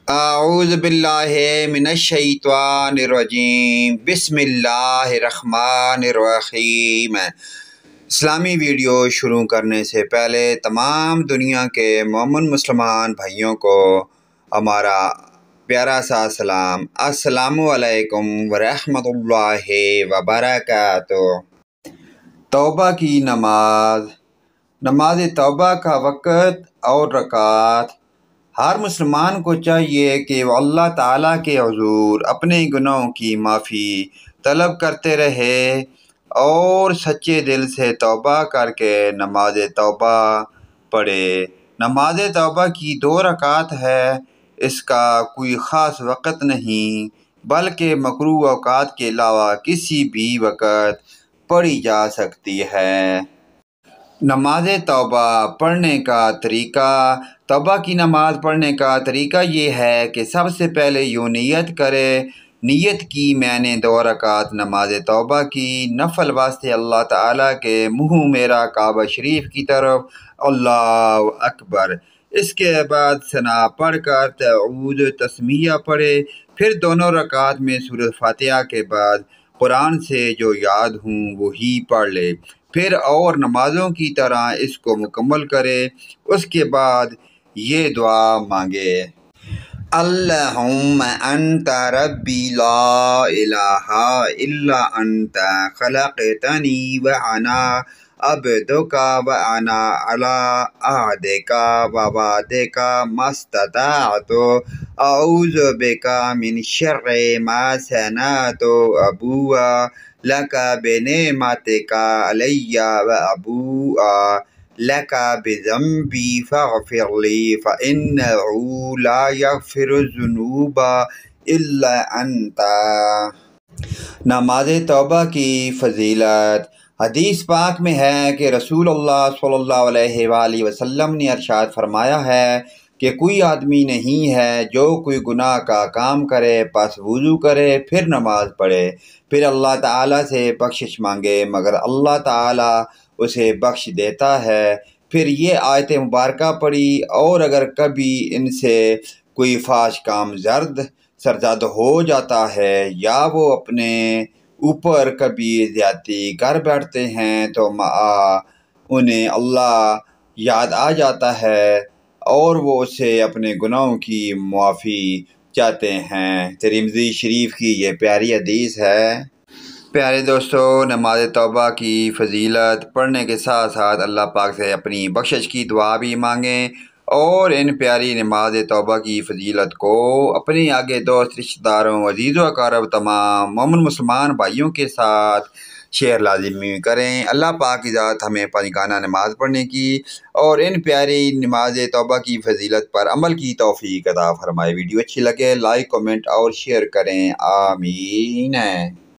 اعوذ باللہ من الشیطان الرجیم، بسم اللہ الرحمن الرحیم۔ اسلامی ویڈیو شروع کرنے سے پہلے تمام دنیا کے مومن مسلمان بھائیوں کو ہمارا پیارا سا سلام، السلام علیکم ورحمۃ اللہ وبرکاتہ۔ توبہ کی نماز توبہ کا وقت اور رکعت۔ ہر مسلمان کو چاہیے کہ وہ اللہ تعالیٰ کے حضور اپنے گناہوں کی معافی طلب کرتے رہے اور سچے دل سے توبہ کر کے نماز توبہ پڑھے۔ نماز توبہ کی 2 رکعت ہے۔ اس کا کوئی خاص وقت نہیں، بلکہ مکروہ اوقات کے علاوہ کسی بھی وقت پڑھی جا سکتی ہے۔ نماز توبہ پڑھنے کا طریقہ۔ توبہ کی نماز پڑھنے کا طریقہ یہ ہے کہ سب سے پہلے یوں نیت کرے، نیت کی میں نے 2 رکعت نماز توبہ کی، نفل واسطے اللہ تعالیٰ کے منہ میرا کعبہ شریف کی طرف، اللہ اکبر۔ اس کے بعد ثنا پڑھ کر تعوذ تسمیہ پڑھے، پھر دونوں رکعت میں سورۃ فاتحہ کے بعد قرآن سے جو یاد ہوں وہی پڑھ لے، پھر اور نمازوں کی طرح اس کو مکمل کرے۔ اس کے بعد یہ دعا مانگے، اللہم انت ربی لا الہ الا انت خلقتنی وانا عبدک وانا علی عہدک ووعدک ما استطعت اعوذ بک من شر ما صنعت ابوء لک بنعمتک علی وابوء لک بذنبی فاغفر لی فإنہ لا یغفر الذنوب الا انت۔ نماز توبہ کی فضیلت۔ حدیث پاک میں ہے کہ رسول اللہ صلی اللہ علیہ وآلہ وسلم نے ارشاد فرمایا ہے کہ کوئی آدمی نہیں ہے جو کوئی گناہ کا کام کرے، پس وضو کرے، پھر نماز پڑھے، پھر اللہ تعالیٰ سے بخشش مانگے مگر اللہ تعالیٰ اسے بخش دیتا ہے۔ پھر یہ آیت مبارکہ پڑھی، اور اگر کبھی ان سے کوئی فحش کام سرزد ہو جاتا ہے یا وہ اپنے اوپر کبھی زیادتی کر بیٹھتے ہیں تو انہیں اللہ یاد آ جاتا ہے اور وہ اسے اپنے گناہوں کی معافی چاہتے ہیں۔ ترمذی شریف کی یہ پیاری حدیث ہے۔ پیارے دوستو، نماز توبہ کی فضیلت پڑھنے کے ساتھ ساتھ اللہ پاک سے اپنی بخشش کی دعا بھی مانگیں اور ان پیاری نماز توبہ کی فضیلت کو اپنے آگے دوست، رشتہ داروں، عزیز و اقارب، تمام مومن مسلمان بھائیوں کے ساتھ شیئر لازمی کریں۔ اللہ پاک کی ذات ہمیں پنجگانہ نماز پڑھنے کی اور ان پیاری نماز توبہ کی فضیلت پر عمل کی توفیق عطا فرمائے۔ ویڈیو اچھی لگے لائک، کمنٹ اور شیئر کریں، آمین۔